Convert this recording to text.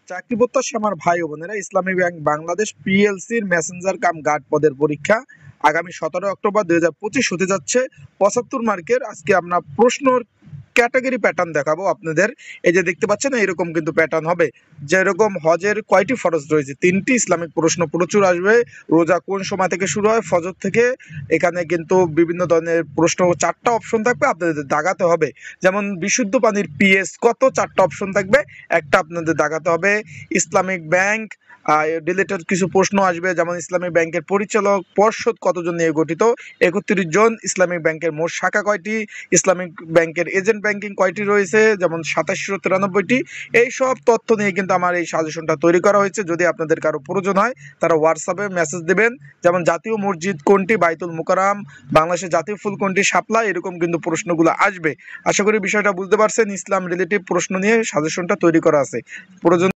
চাকরি প্রত্যাশী আমার ভাই ও বোনেরা, ইসলামী ব্যাংক বাংলাদেশ পিএলসির মেসেঞ্জার কাম গার্ড পদের পরীক্ষা আগামী 17 অক্টোবর 2025 হতে যাচ্ছে। 75 মার্কের আজকে আমরা প্রশ্নর ক্যাটাগরি প্যাটার্ন দেখাবো আপনাদের। এই যে দেখতে পাচ্ছেন এরকম কিন্তু প্যাটার্ন হবে, যেরকম হজের কয়টি ফরজ রয়েছে 3টি, ইসলামিক প্রশ্ন প্রচুর আসবে, রোজা কোন সময় থেকে শুরু হয় ফজর থেকে, এখানে কিন্তু বিভিন্ন ধরনের প্রশ্ন 4টা অপশন থাকবে, আপনাদের দাগাতে হবে। যেমন বিশুদ্ধ পানির পিএস কত, 4টা অপশন থাকবে, একটা আপনাদের দাগাতে হবে। ইসলামিক ব্যাংক রিলেটেড কিছু প্রশ্ন আসবে, যেমন ইসলামিক ব্যাংকের পরিচালক পর্ষদ কতজন নিয়ে গঠিত, 31 জন। ইসলামিক ব্যাংকের মোট শাখা কয়টি, ইসলামিক ব্যাংকের এজেন্ট ব্যাংকিং কয়টি রয়েছে, যেমন 2793টি। এই সব তথ্য নিয়ে কিন্তু আমার এই সাজেশনটা তৈরি করা হয়েছে। যদি আপনাদের কারো প্রয়োজন হয় তারা হোয়াটসঅ্যাপে মেসেজ দেবেন। যেমন জাতীয় মসজিদ কোনটি, বাইতুল মুকাররম, বাংলাদেশের জাতীয় ফুল কোনটি, শাপলা, এরকম কিন্তু প্রশ্নগুলো আসবে। আশা করি বিষয়টা বুঝতে পারছেন। ইসলাম রিলেটিভ প্রশ্ন নিয়ে সাজেশনটা তৈরি করা আছে। প্রয়োজন